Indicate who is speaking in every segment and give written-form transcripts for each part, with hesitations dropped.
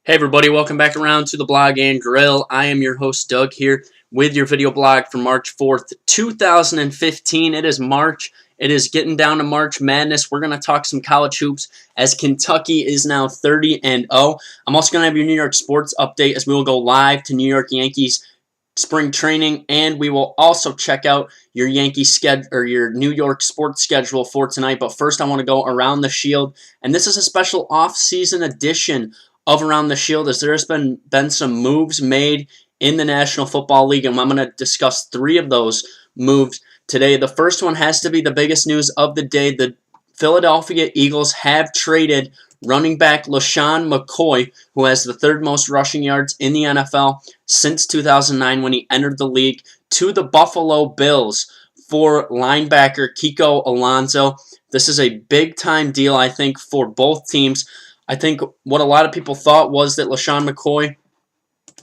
Speaker 1: Hey everybody, welcome back around to the Blog and Grill. I am your host Doug here with your video blog for March 4th, 2015. It is March. It is getting down to March Madness. We're going to talk some college hoops as Kentucky is now 30-0. I'm also going to have your New York sports update as we will go live to New York Yankees spring training, and we will also check out your Yankee schedule or your New York sports schedule for tonight. But first, I want to go around the Shield, and this is a special off-season edition of Around the Shield, as there has been some moves made in the National Football League, and I'm going to discuss three of those moves today. The first one has to be the biggest news of the day. The Philadelphia Eagles have traded running back LeSean McCoy, who has the third most rushing yards in the NFL since 2009 when he entered the league, to the Buffalo Bills for linebacker Kiko Alonso. This is a big-time deal, I think, for both teams. I think what a lot of people thought was that LeSean McCoy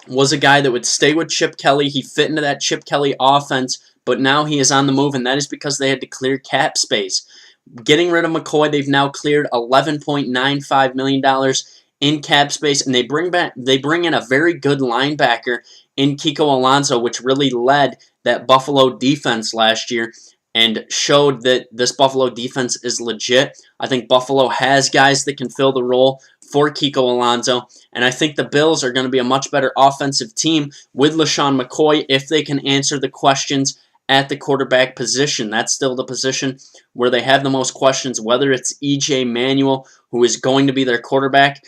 Speaker 1: was a guy that would stay with Chip Kelly. He fit into that Chip Kelly offense, but now he is on the move, and that is because they had to clear cap space. Getting rid of McCoy, they've now cleared $11.95 million in cap space, and they bring in a very good linebacker in Kiko Alonso, which really led that Buffalo defense last year and showed that this Buffalo defense is legit. I think Buffalo has guys that can fill the role for Kiko Alonso, and I think the Bills are going to be a much better offensive team with LeSean McCoy if they can answer the questions at the quarterback position. That's still the position where they have the most questions, whether it's E.J. Manuel, who is going to be their quarterback.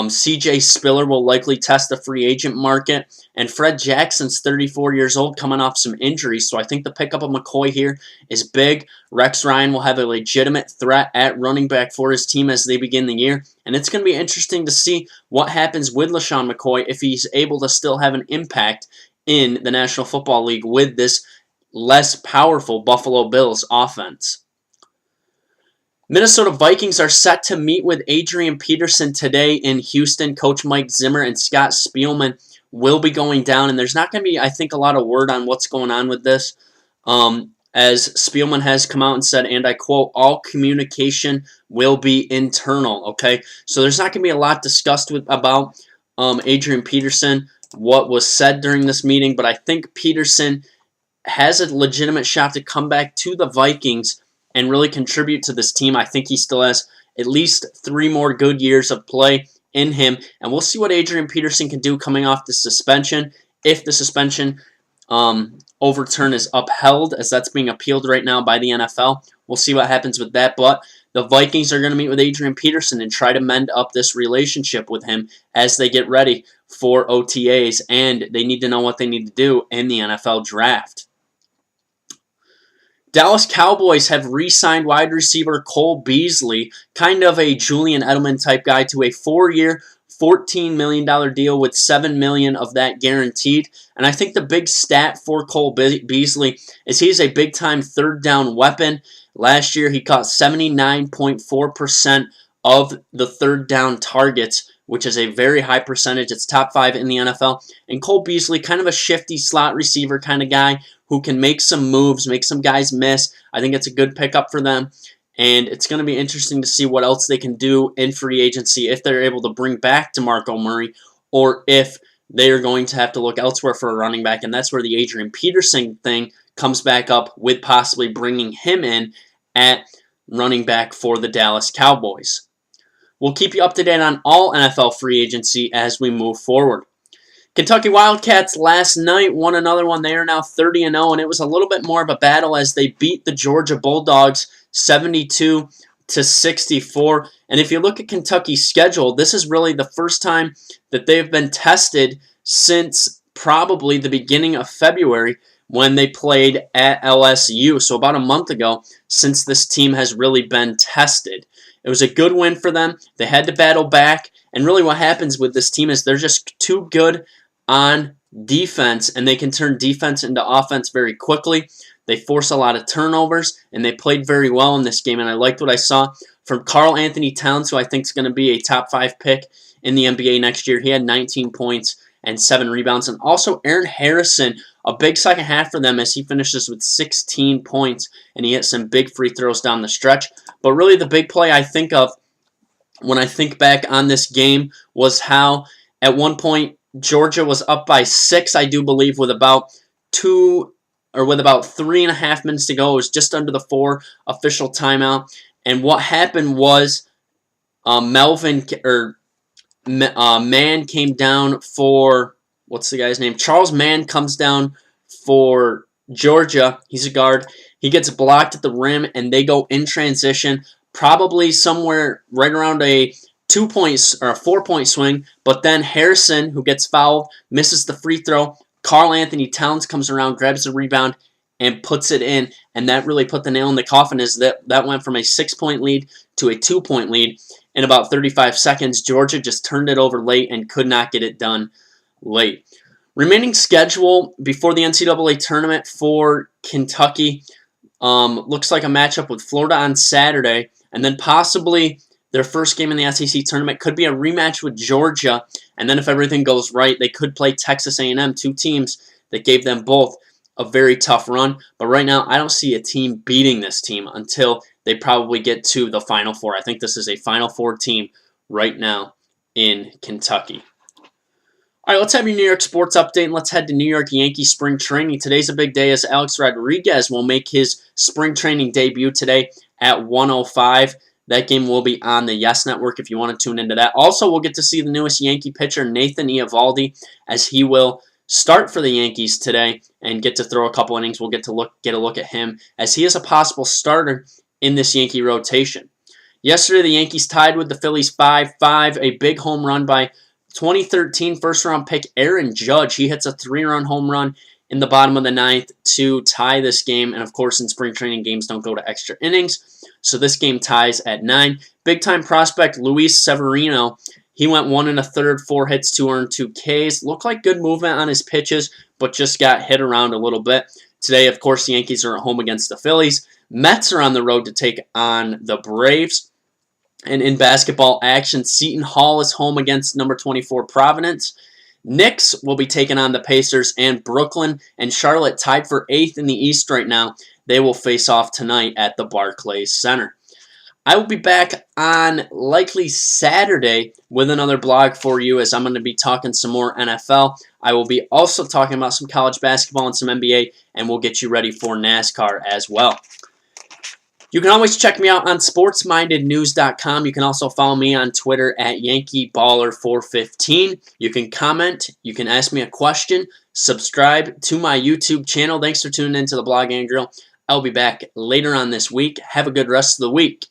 Speaker 1: C.J. Spiller will likely test the free agent market, and Fred Jackson's 34 years old, coming off some injuries, so I think the pickup of McCoy here is big. Rex Ryan will have a legitimate threat at running back for his team as they begin the year, and it's going to be interesting to see what happens with LeSean McCoy if he's able to still have an impact in the National Football League with this less powerful Buffalo Bills offense. Minnesota Vikings are set to meet with Adrian Peterson today in Houston. Coach Mike Zimmer and Scott Spielman will be going down, and there's not going to be, I think, a lot of word on what's going on with this, as Spielman has come out and said, and I quote, "all communication will be internal," okay? So there's not going to be a lot discussed about Adrian Peterson, what was said during this meeting, but I think Peterson has a legitimate shot to come back to the Vikings and really contribute to this team. I think he still has at least 3 more good years of play in him, and we'll see what Adrian Peterson can do coming off the suspension. If the suspension overturn is upheld, as that's being appealed right now by the NFL, we'll see what happens with that. But the Vikings are going to meet with Adrian Peterson and try to mend up this relationship with him as they get ready for OTAs, and they need to know what they need to do in the NFL draft. Dallas Cowboys have re-signed wide receiver Cole Beasley, kind of a Julian Edelman type guy, to a 4-year, $14 million deal with $7 million of that guaranteed. And I think the big stat for Cole Beasley is he's a big-time third down weapon. Last year he caught 79.4% of the third down targets, which is a very high percentage. It's top 5 in the NFL. And Cole Beasley, kind of a shifty slot receiver kind of guy who can make some moves, make some guys miss. I think it's a good pickup for them. And it's going to be interesting to see what else they can do in free agency, if they're able to bring back DeMarco Murray, or if they are going to have to look elsewhere for a running back. And that's where the Adrian Peterson thing comes back up, with possibly bringing him in at running back for the Dallas Cowboys. We'll keep you up to date on all NFL free agency as we move forward. Kentucky Wildcats last night won another one. They are now 30-0, and it was a little bit more of a battle as they beat the Georgia Bulldogs 72-64. And if you look at Kentucky's schedule, this is really the first time that they've been tested since probably the beginning of February when they played at LSU. So about a month ago, since this team has really been tested. It was a good win for them. They had to battle back, and really what happens with this team is they're just too good on defense, and they can turn defense into offense very quickly. They force a lot of turnovers, and they played very well in this game, and I liked what I saw from Karl Anthony Towns, who I think is going to be a top 5 pick in the NBA next year. He had 19 points and 7 rebounds, and also Aaron Harrison, a big second half for them as he finishes with 16 points, and he hit some big free throws down the stretch. But really the big play I think of when I think back on this game was how At one point, Georgia was up by 6, I do believe, with about 3.5 minutes to go. It was just under the 4 official timeout. And what happened was Mann came down for, what's the guy's name? Charles Mann comes down for Georgia. He's a guard. He gets blocked at the rim, and they go in transition, probably somewhere right around a 2-point or a 4-point swing. But then Harrison, who gets fouled, misses the free throw. Karl Anthony Towns comes around, grabs the rebound, and puts it in. And that really put the nail in the coffin, as that went from a 6-point lead to a 2-point lead. In about 35 seconds, Georgia just turned it over late and could not get it done late. Remaining schedule before the NCAA tournament for Kentucky looks like a matchup with Florida on Saturday, and then possibly their first game in the SEC tournament could be a rematch with Georgia, and then if everything goes right, they could play Texas A&M, 2 teams that gave them both a very tough run. But right now, I don't see a team beating this team until they probably get to the Final Four. I think this is a Final Four team right now in Kentucky. All right, let's have your New York sports update, and let's head to New York Yankees spring training. Today's a big day as Alex Rodriguez will make his spring training debut today at 1:05. That game will be on the Yes Network if you want to tune into that. Also, we'll get to see the newest Yankee pitcher, Nathan Eovaldi, as he will start for the Yankees today and get to throw a couple innings. We'll get a look at him as he is a possible starter in this Yankee rotation. Yesterday, the Yankees tied with the Phillies 5-5, a big home run by 2013 first-round pick Aaron Judge. He hits a 3-run home run in the bottom of the 9th to tie this game. And, of course, in spring training, games don't go to extra innings. So this game ties at 9. Big-time prospect Luis Severino. He went 1 1/3, 4 hits, 2 earned, 2 Ks. Looked like good movement on his pitches, but just got hit around a little bit. Today, of course, the Yankees are at home against the Phillies. Mets are on the road to take on the Braves. And in basketball action, Seton Hall is home against number 24 Providence. Knicks will be taking on the Pacers, and Brooklyn and Charlotte tied for 8th in the East right now. They will face off tonight at the Barclays Center. I will be back on likely Saturday with another blog for you, as I'm going to be talking some more NFL. I will be also talking about some college basketball and some NBA, and we'll get you ready for NASCAR as well. You can always check me out on sportsmindednews.com. You can also follow me on Twitter at YankeeBaller415. You can comment. You can ask me a question. Subscribe to my YouTube channel. Thanks for tuning in to the Blog and Grill. I'll be back later on this week. Have a good rest of the week.